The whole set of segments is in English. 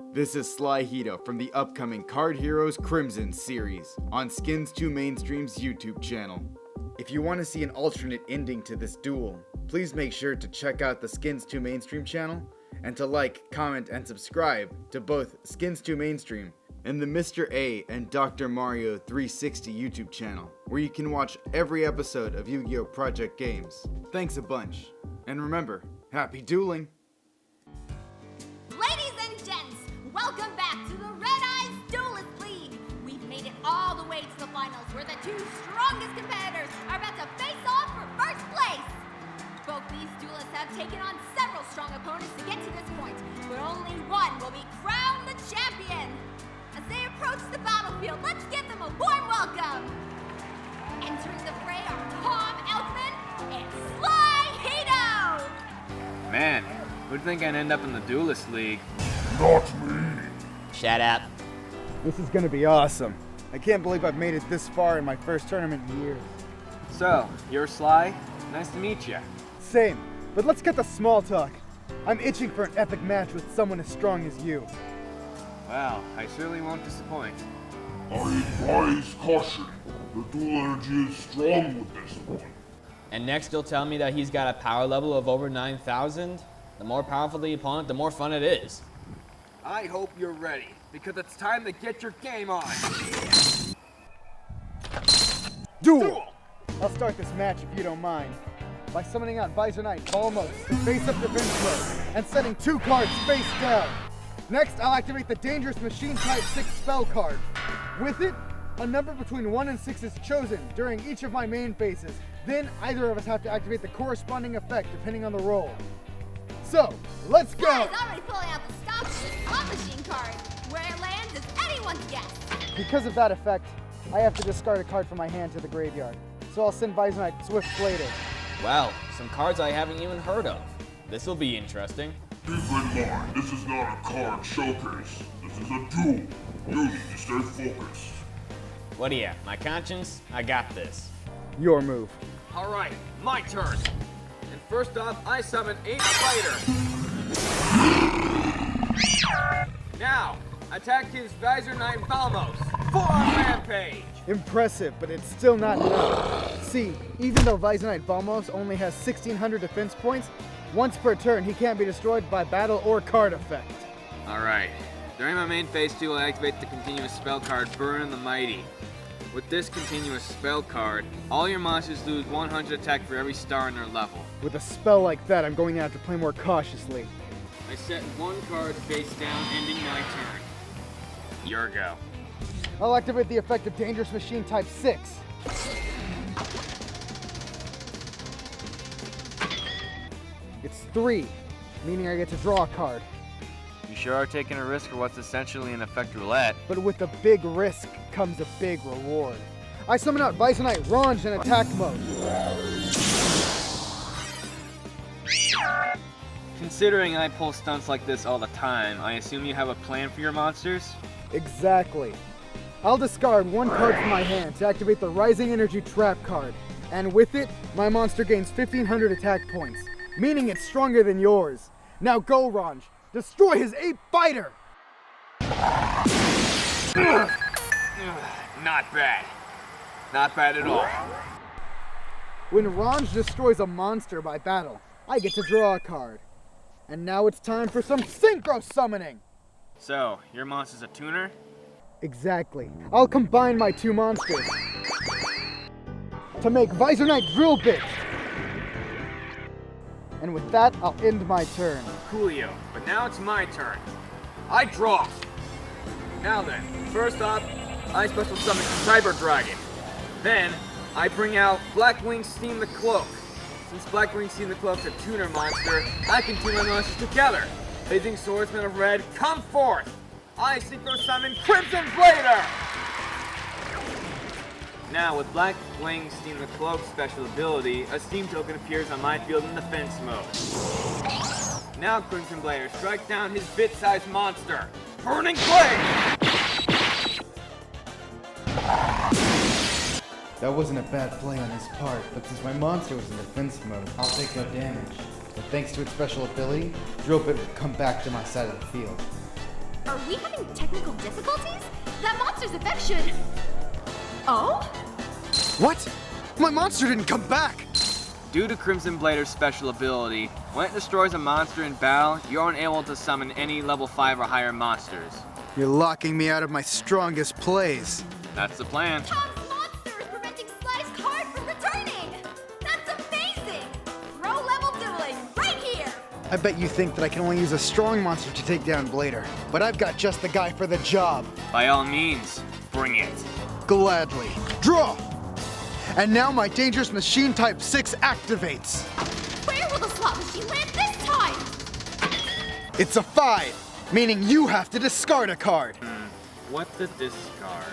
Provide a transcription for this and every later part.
This is SLY HEDO from the upcoming Card Heroes Crimson series on Skins 2 Mainstream's YouTube channel. If you want to see an alternate ending to this duel, please make sure to check out the Skins 2 Mainstream channel and to like, comment, and subscribe to both Skins 2 Mainstream and the Mr. A and Dr. Mario 360 YouTube channel, where you can watch every episode of Yu-Gi-Oh! Project Games. Thanks a bunch. And remember, happy dueling! Ladies and gents, welcome back to the Red Eyes Duelist League. We've made it all the way to the finals, where the two strongest competitors are about to face off for first place. Both these duelists have taken on several strong opponents to get to this point, but only one will be crowned the champion. As they approach the battlefield, let's give them a warm welcome. Entering the fray are Tom Elkman and SLY HEDO. Man, who'd think I'd end up in the Duelist League? Not me. Shut up. This is gonna be awesome. I can't believe I've made it this far in my first tournament in years. So, you're Sly? Nice to meet you. Same, but let's cut the small talk. I'm itching for an epic match with someone as strong as you. Well, I surely won't disappoint. I advise caution. The dual energy is strong with this one. And next you'll tell me that he's got a power level of over 9,000? The more powerful the opponent, the more fun it is. I hope you're ready, because it's time to get your game on. Duel! I'll start this match if you don't mind, by summoning out Visor Knight Balmos to face up defense mode, and setting 2 cards face down. Next, I'll activate the Dangerous Machine Type 6 spell card. With it, a number between 1 and 6 is chosen during each of my main phases. Then, either of us have to activate the corresponding effect depending on the roll. So, let's go! SLY is already pulling out the stops of the slot machine card. Where it lands is anyone's guess. Because of that effect, I have to discard a card from my hand to the graveyard. So I'll send Visor Knight Swift Bladed. Wow, some cards I haven't even heard of. This'll be interesting. Keep in mind, this is not a card showcase. This is a duel. You need to stay focused. What do you, my conscience? I got this. Your move. Alright, my turn. And first off, I summon 8 Fighter. Now, attack his Visor Knight Balmos. Full-on rampage. Impressive, but it's still not enough. See, even though Visor Knight Balmos only has 1,600 defense points, once per turn he can't be destroyed by battle or card effect. Alright, during my main phase 2, I activate the continuous spell card Burn the Mighty. With this continuous spell card, all your monsters lose 100 attack for every star in their level. With a spell like that, I'm going to have to play more cautiously. I set 1 card face down, ending my turn. Your go. I'll activate the effect of Dangerous Machine Type 6. It's 3, meaning I get to draw a card. You sure are taking a risk for what's essentially an effect roulette. But with a big risk comes a big reward. I summon out Visor Knight Range in attack mode. Considering I pull stunts like this all the time, I assume you have a plan for your monsters? Exactly. I'll discard 1 card from my hand to activate the Rising Energy Trap card. And with it, my monster gains 1,500 attack points, meaning it's stronger than yours. Now go, Ranj. Destroy his 8 Fighter! Not bad. Not bad at all. When Ranj destroys a monster by battle, I get to draw a card. And now it's time for some synchro summoning! So, your monster's a tuner? Exactly. I'll combine my 2 monsters to make Visor Knight Drill Bit. And with that, I'll end my turn. Coolio, but now it's my turn. I draw. Now then, first off, I special summon Cyber Dragon. Then, I bring out Blackwing Steam the Cloak. Since Blackwing Steam the Cloak's a tuner monster, I can tune my monsters together. Blazing Swordsman of Red, come forth! I synchro summon Crimson Blader! Now, with Blackwing Steam the Cloak's special ability, a Steam token appears on my field in defense mode. Now, Crimson Blader, strike down his bit-sized monster, Burning Blade! That wasn't a bad play on his part, but since my monster was in defense mode, I'll take no damage. But thanks to its special ability, Drill Bit will come back to my side of the field. Are we having technical difficulties? That monster's effect should... Oh? What? My monster didn't come back! Due to Crimson Blader's special ability, when it destroys a monster in battle, you're unable to summon any level 5 or higher monsters. You're locking me out of my strongest plays. That's the plan. Tom's monster is preventing Sly's card from returning! That's amazing! Pro-level dueling, right here! I bet you think that I can only use a strong monster to take down Blader, but I've got just the guy for the job. By all means, bring it. Gladly. Draw! And now my dangerous machine type 6 activates. Where will the slot machine land this time? It's a 5, meaning you have to discard a card. What to discard?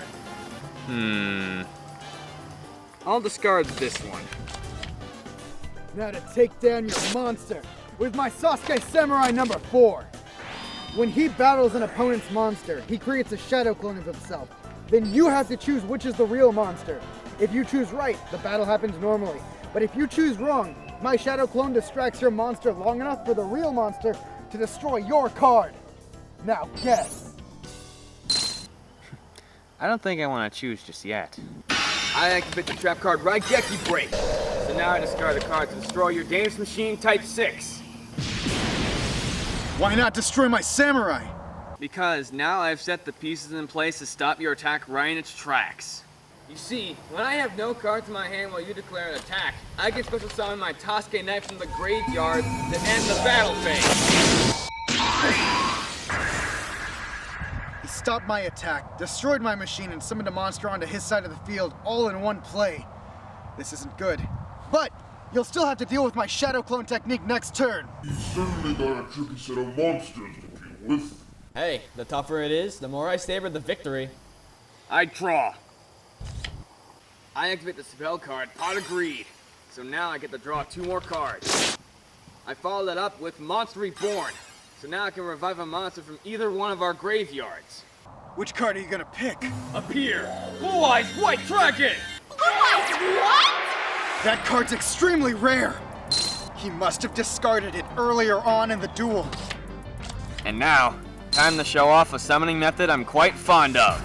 I'll discard this one. Now to take down your monster with my Sasuke Samurai number 4. When he battles an opponent's monster, he creates a shadow clone of himself. Then you have to choose which is the real monster. If you choose right, the battle happens normally. But if you choose wrong, my shadow clone distracts your monster long enough for the real monster to destroy your card. Now guess. I don't think I want to choose just yet. I activate the trap card Raigeki Break. So now I discard the card to destroy your dangerous machine type 6. Why not destroy my samurai? Because now I've set the pieces in place to stop your attack right in its tracks. You see, when I have no cards in my hand while you declare an attack, I can special summon my Sasuke knife from the graveyard to end the battle phase. He stopped my attack, destroyed my machine, and summoned a monster onto his side of the field all in one play. This isn't good. But you'll still have to deal with my shadow clone technique next turn. He's certainly got a tricky set of monsters to deal with. Hey, the tougher it is, the more I savor the victory. I draw. I activate the spell card Pot of Greed. So now I get to draw 2 more cards. I follow that up with Monster Reborn. So now I can revive a monster from either one of our graveyards. Which card are you gonna pick? Appear! Blue Eyes White Dragon! Blue Eyes, what? That card's extremely rare. He must have discarded it earlier on in the duel. And now, time to show off a summoning method I'm quite fond of.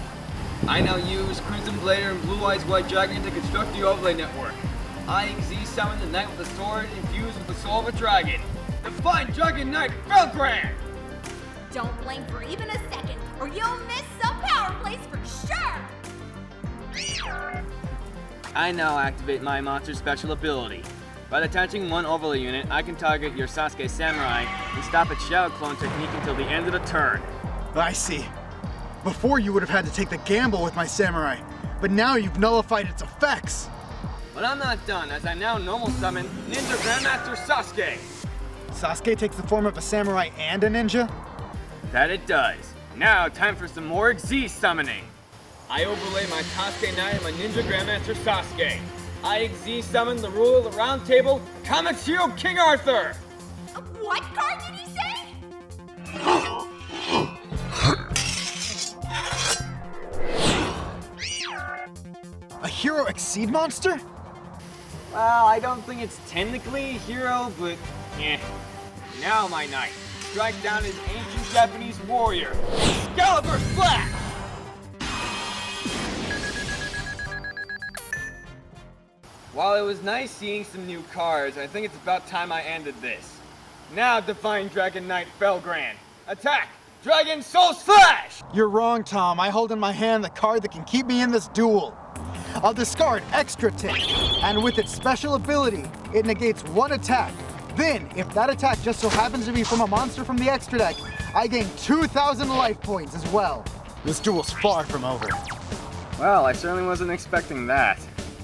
I now use Crimson Blader and Blue Eyes White Dragon to construct the overlay network. I Z-summon the knight with a sword infused with the soul of a dragon. The fine Dragon Knight Felgrand! Don't blink for even a second, or you'll miss some power plays for sure! I now activate my monster's special ability. By attaching one overlay unit, I can target your Sasuke Samurai and stop its shadow clone technique until the end of the turn. I see. Before you would have had to take the gamble with my samurai, but now you've nullified its effects. But I'm not done, as I now normal summon Ninja Grandmaster Sasuke. Sasuke takes the form of a samurai and a ninja? That it does. Now, time for some more Z summoning. I overlay my Sasuke Knight and my Ninja Grandmaster Sasuke. I Z summon the ruler of the round table, Kamakshiro King Arthur. What card did you say? A hero exceed monster? Well, I don't think it's technically a hero, but eh. Now, my knight, strike down his ancient Japanese warrior, Excalibur Slash! While it was nice seeing some new cards, I think it's about time I ended this. Now, Divine Dragon Knight Felgrand, attack! Dragon Soul Slash! You're wrong, Tom. I hold in my hand the card that can keep me in this duel. I'll discard Extra Tick, and with its special ability, it negates one attack. Then, if that attack just so happens to be from a monster from the extra deck, I gain 2,000 life points as well. This duel's far from over. Well, I certainly wasn't expecting that.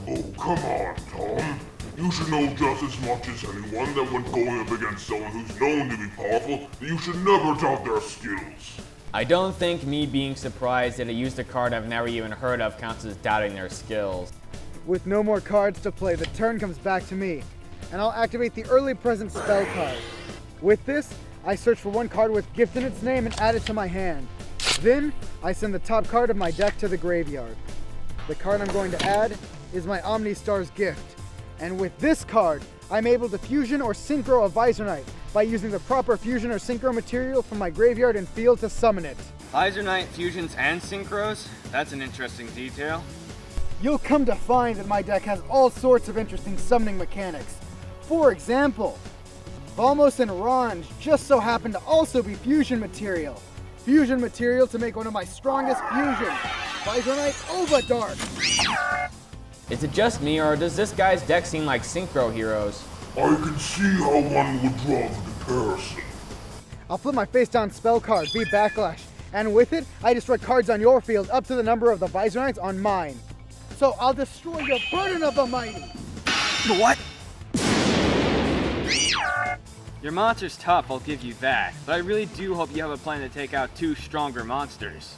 Oh, come on, Tom. You should know just as much as anyone that when going up against someone who's known to be powerful, that you should never doubt their skills. I don't think me being surprised that I used a card I've never even heard of counts as doubting their skills. With no more cards to play, the turn comes back to me, and I'll activate the early present spell card. With this, I search for one card with gift in its name and add it to my hand. Then, I send the top card of my deck to the graveyard. The card I'm going to add is my Omnistar's Gift. And with this card, I'm able to fusion or synchro a Visor Knight by using the proper fusion or synchro material from my graveyard and field to summon it. Visor Knight fusions and synchros? That's an interesting detail. You'll come to find that my deck has all sorts of interesting summoning mechanics. For example, Valmos and Ranj just so happen to also be fusion material. Fusion material to make one of my strongest fusions, Visor Knight Ovadark. Is it just me, or does this guy's deck seem like synchro heroes? I can see how one would draw the comparison. I'll flip my face down spell card, V Backlash, and with it, I destroy cards on your field up to the number of the Visor Knights on mine. So I'll destroy your Burden of the Mighty. What? Your monster's tough, I'll give you that, but I really do hope you have a plan to take out 2 stronger monsters.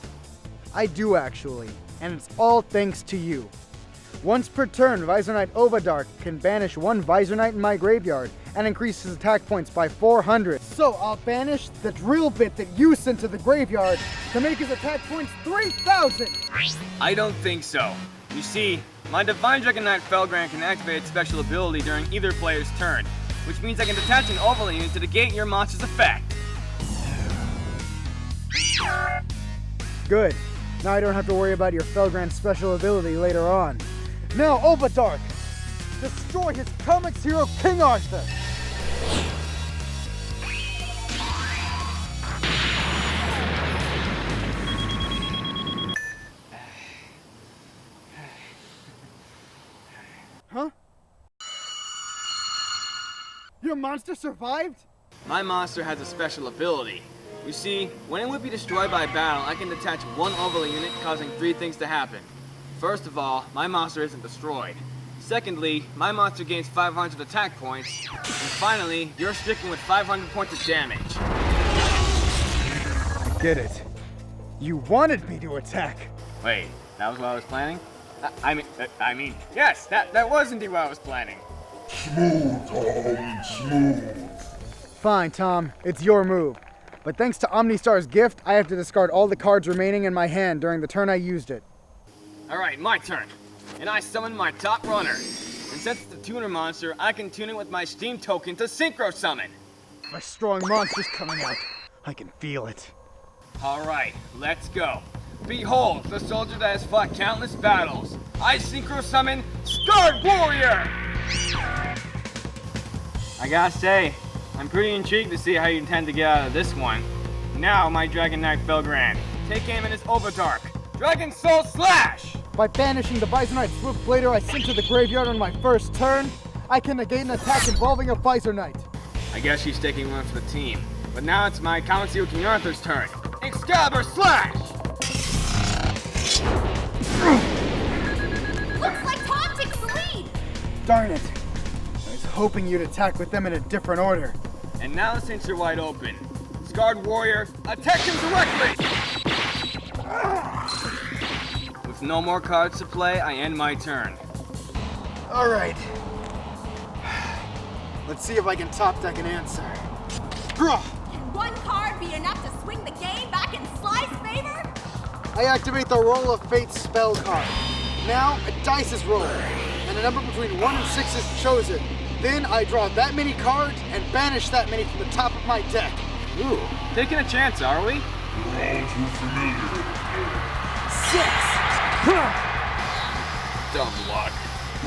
I do actually, and it's all thanks to you. Once per turn, Visor Knight Ovadark can banish 1 Visor Knight in my graveyard and increase his attack points by 400. So I'll banish the drill bit that you sent to the graveyard to make his attack points 3,000! I don't think so. You see, my Divine Dragon Knight Felgrand can activate its special ability during either player's turn, which means I can detach an overlay unit to negate your monster's effect. Good. Now I don't have to worry about your Felgrand special ability later on. Now, Ovadark! Destroy his comics hero, King Arthur! Huh? Your monster survived? My monster has a special ability. You see, when it would be destroyed by battle, I can detach 1 overlay unit, causing 3 things to happen. First of all, my monster isn't destroyed. Secondly, my monster gains 500 attack points. And finally, you're stricken with 500 points of damage. I get it. You wanted me to attack. Wait, that was what I was planning? I mean, yes, that was indeed what I was planning. Smooth, Tom, smooth. Fine, Tom. It's your move. But thanks to Omnistar's gift, I have to discard all the cards remaining in my hand during the turn I used it. Alright, my turn. And I summon my top runner. And since it's a tuner monster, I can tune it with my Steam token to synchro summon. My strong monster's coming out. I can feel it. Alright, let's go. Behold, the soldier that has fought countless battles. I synchro summon Scarred Warrior! I gotta say, I'm pretty intrigued to see how you intend to get out of this one. Now, my Dragon Knight Felgrand, take aim at his Ovadark. Dragon Soul Slash! By banishing the Visor Knight Swiftblader I sent to the graveyard on my first turn, I can negate an attack involving a Visor Knight. I guess she's taking one for the team. But now it's my Common King Arthur's turn. Excalibur Slash! Looks like Tom takes the lead! Darn it. I was hoping you'd attack with them in a different order. And now the cinch are wide open. Scarred Warrior, attack him directly! With no more cards to play, I end my turn. All right. Let's see if I can top deck an answer. Draw! Can 1 card be enough to swing the game back in Sly's favor? I activate the Roll of Fate spell card. Now, a dice is rolled, and a number between 1 and 6 is chosen. Then I draw that many cards and banish that many from the top of my deck. Ooh, taking a chance, are we? You're all too familiar. 6! Dumb luck.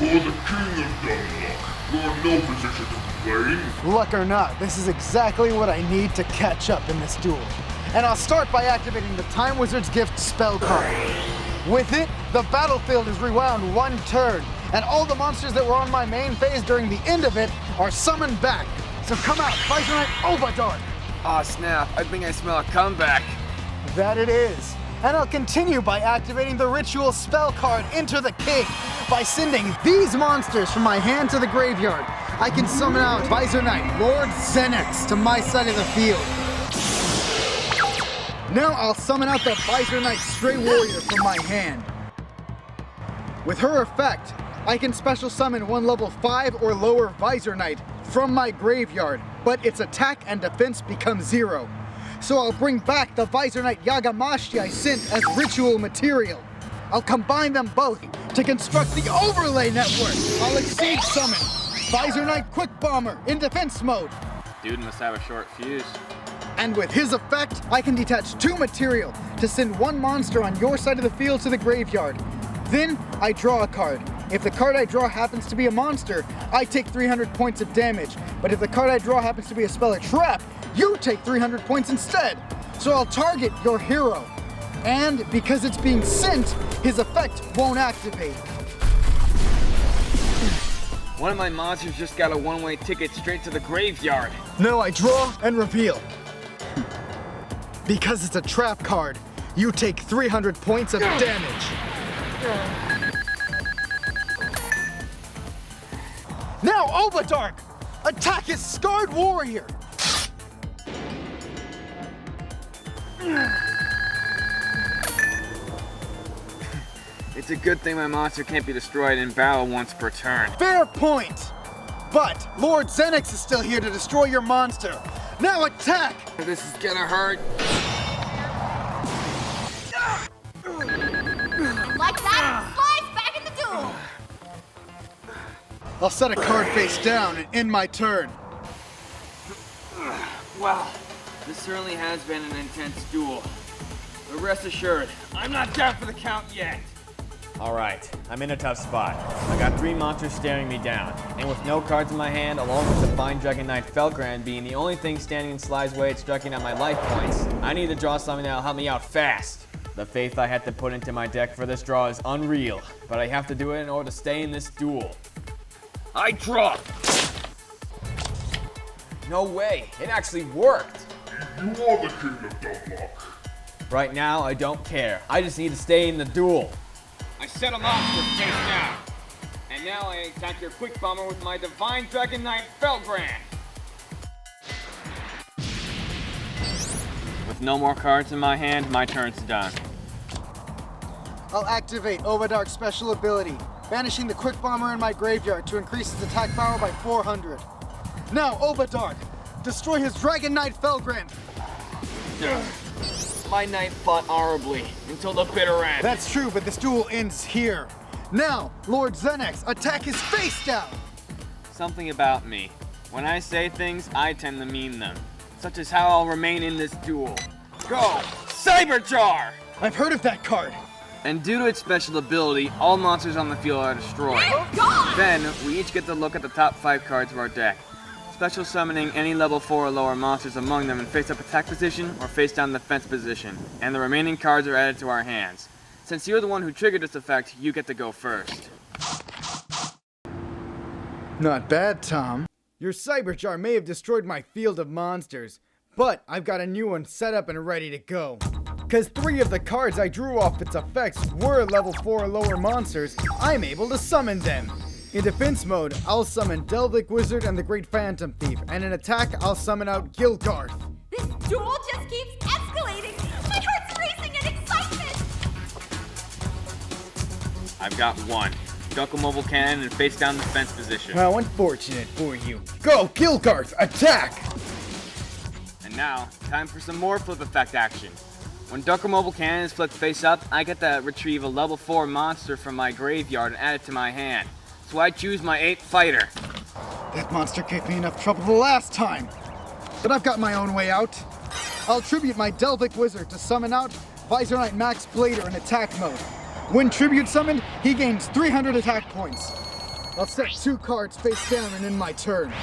You're the king of dumb luck. You're in no position to complain. Luck or not, this is exactly what I need to catch up in this duel. And I'll start by activating the Time Wizard's Gift spell card. With it, the battlefield is rewound 1 turn, and all the monsters that were on my main phase during the end of it are summoned back. So come out, Visor Knight Ovadark! Aw, snap. I think I smell a comeback. That it is. And I'll continue by activating the ritual spell card Enter the King by sending these monsters from my hand to the graveyard. I can summon out Visor Knight Lord Xenex to my side of the field. Now I'll summon out the Visor Knight Stray Warrior from my hand. With her effect, I can special summon 1 level 5 or lower Visor Knight from my graveyard, but its attack and defense become 0. So I'll bring back the Visor Knight Yagamashi I sent as ritual material. I'll combine them both to construct the overlay network. I'll exceed summon Visor Knight Quick Bomber in defense mode. Dude must have a short fuse. And with his effect, I can detach 2 material to send one monster on your side of the field to the graveyard. Then I draw a card. If the card I draw happens to be a monster, I take 300 points of damage. But if the card I draw happens to be a spell or trap, you take 300 points instead. So I'll target your hero. And because it's being sent, his effect won't activate. One of my monsters just got a one-way ticket straight to the graveyard. Now I draw and reveal. Because it's a trap card, you take 300 points of damage. Now Obadark! Attack his scarred warrior! It's a good thing my monster can't be destroyed in battle once per turn. Fair point! But Lord Xenix is still here to destroy your monster. Now attack! This is gonna hurt. And like that, slides back in the duel. I'll set a card face down and end my turn. Well, this certainly has been an intense duel. But rest assured, I'm not down for the count yet. Alright, I'm in a tough spot. I got 3 monsters staring me down, and with no cards in my hand, along with the Divine Dragon Knight Felgrand being the only thing standing in Sly's way at striking out my life points, I need to draw something that'll help me out fast. The faith I had to put into my deck for this draw is unreal, but I have to do it in order to stay in this duel. I draw! No way, it actually worked! You are the king of dumb luck. Right now, I don't care. I just need to stay in the duel. I set a monster face down. And now I attack your quick bomber with my Divine Dragon Knight Felgrand. With no more cards in my hand, my turn's done. I'll activate Obadark's special ability, banishing the quick bomber in my graveyard to increase his attack power by 400. Now, Obadark, destroy his Dragon Knight Felgrand. My knight fought honorably until the bitter end. That's true, but this duel ends here. Now, Lord Xenix, attack his face down! Something about me. When I say things, I tend to mean them. Such as how I'll remain in this duel. Go! Cyberjar! I've heard of that card. And due to its special ability, all monsters on the field are destroyed. Then, we each get to look at the top 5 cards of our deck. Special summoning any level 4 or lower monsters among them in face-up attack position or face-down defense position, and the remaining cards are added to our hands. Since you're the one who triggered this effect, you get to go first. Not bad, Tom. Your Cyberjar may have destroyed my field of monsters, but I've got a new one set up and ready to go. Cause 3 of the cards I drew off its effects were level 4 or lower monsters, I'm able to summon them. In defense mode, I'll summon Delvic Wizard and the Great Phantom Thief, and in attack, I'll summon out Gilgarth. This duel just keeps escalating. My heart's racing in excitement. I've got 1. Duckle Mobile Cannon in face-down defense position. How unfortunate for you. Go, Gilgarth, attack! And now, time for some more flip effect action. When Duckle Mobile Cannon is flipped face up, I get to retrieve a level 4 monster from my graveyard and add it to my hand. So I choose my 8th fighter. That monster gave me enough trouble the last time. But I've got my own way out. I'll tribute my Delvic Wizard to summon out Visor Knight Max Blader in attack mode. When tribute summoned, he gains 300 attack points. I'll set 2 cards face down and end my turn.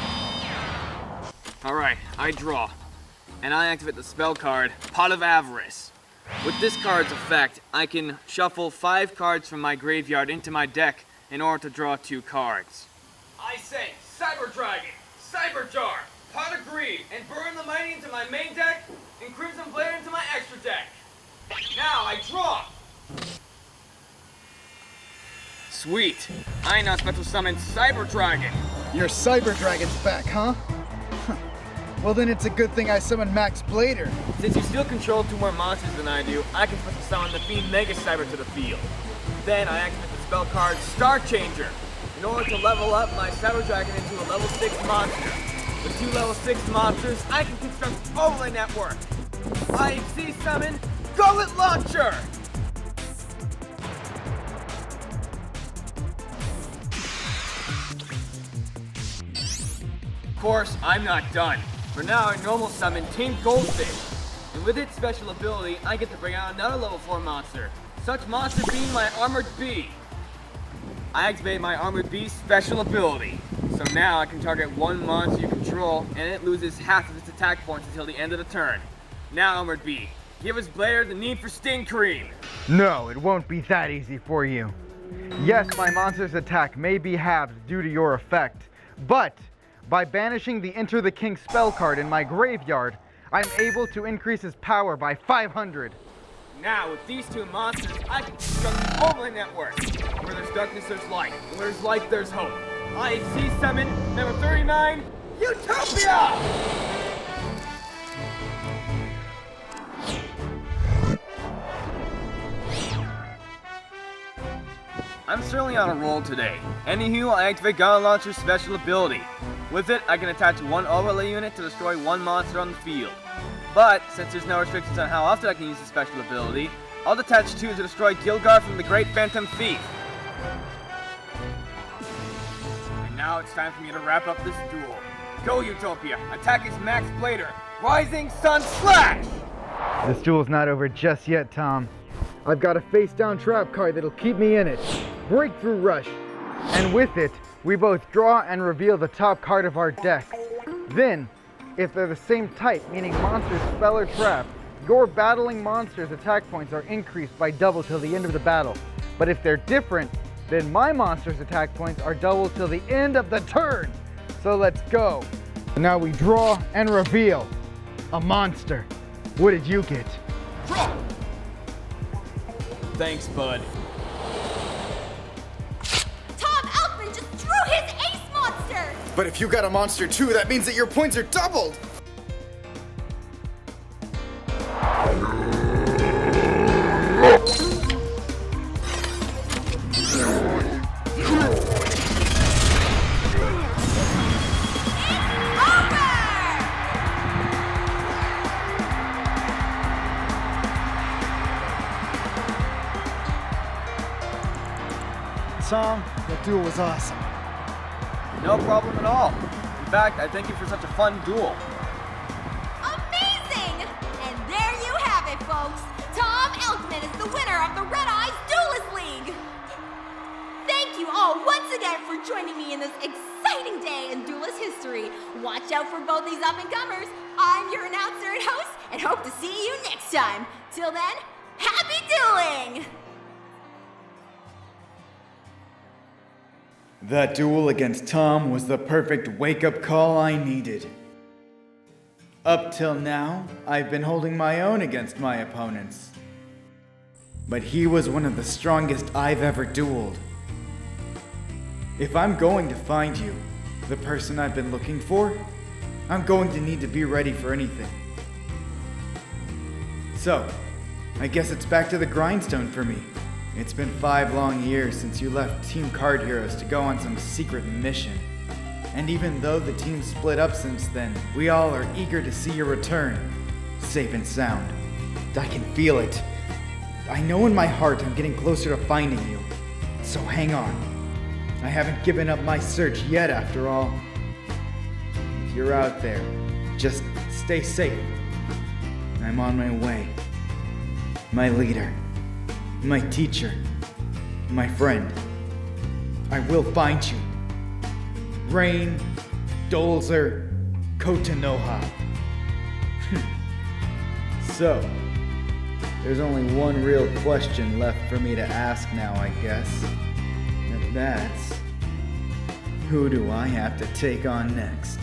Alright, I draw. And I activate the spell card, Pot of Avarice. With this card's effect, I can shuffle 5 cards from my graveyard into my deck in order to draw 2 cards. I say, Cyber Dragon, Cyberjar, Pot of Greed, and Burn the Mighty into my main deck, and Crimson Blade into my extra deck. Now I draw! Sweet, I now special summon Cyber Dragon. Your Cyber Dragon's back, huh? Well then it's a good thing I summoned Max Blader. Since you still control 2 more monsters than I do, I can special summon the Fiend Mega Cyber to the field. Then I activate the spell card Star Changer in order to level up my Cyber Dragon into a level 6 monster. With 2 level 6 monsters, I can construct overlay network. IHC summon Gullet Launcher! Of course, I'm not done. For now, I normal summon Team Goldfish. And And with its special ability, I get to bring out another level 4 monster. Such monster being my Armored Bee. I activate my Armored Bee's special ability. So now I can target one monster you control, and it loses half of its attack points until the end of the turn. Now, Armored Bee, give us Blair the need for Sting Cream. No, it won't be that easy for you. Yes, my monster's attack may be halved due to your effect, but by banishing the Enter the King spell card in my graveyard, I'm able to increase his power by 500. Now, with these two monsters, I can construct an overlay network. Where there's darkness, there's light. And where there's light, there's hope. IHC Summon, number 39, Utopia! I'm certainly on a roll today. Anywho, I activate Gun Launcher's special ability. With it, I can attach one overlay unit to destroy one monster on the field. But, since there's no restrictions on how often I can use the special ability, I'll detach two to destroy Gilgar from the Great Phantom Thief. And now it's time for me to wrap up this duel. Go, Utopia! Attack his Max Blader! Rising Sun Slash! This duel's not over just yet, Tom. I've got a face-down trap card that'll keep me in it. Breakthrough Rush. And with it, we both draw and reveal the top card of our deck. Then, if they're the same type, meaning monster, spell, or trap, your battling monster's attack points are increased by double till the end of the battle. But if they're different, then my monster's attack points are double till the end of the turn. So let's go. Now we draw and reveal a monster. What did you get? Draw! Thanks, bud. Tom Elfman just drew his ace monster! But if you got a monster too, that means that your points are doubled! Tom, that duel was awesome. No problem at all. In fact, I thank you for such a fun duel. Amazing! And there you have it, folks. Tom Elfman is the winner of the Red Eyes Duelist League. Thank you all once again for joining me in this exciting day in duelist history. Watch out for both these up-and-comers. I'm your announcer and host, and hope to see you next time. Till then, happy dueling! That duel against Tom was the perfect wake-up call I needed. Up till now, I've been holding my own against my opponents. But he was one of the strongest I've ever dueled. If I'm going to find you, the person I've been looking for, I'm going to need to be ready for anything. So, I guess it's back to the grindstone for me. It's been 5 long years since you left Team Card Heroes to go on some secret mission. And even though the team split up since then, we all are eager to see your return, safe and sound. I can feel it. I know in my heart I'm getting closer to finding you. So hang on. I haven't given up my search yet, after all. If you're out there, just stay safe. I'm on my way. My leader. My teacher, my friend, I will find you. Rain, Dolzer, Kotanoha. So, there's only one real question left for me to ask now, I guess. And that's, who do I have to take on next?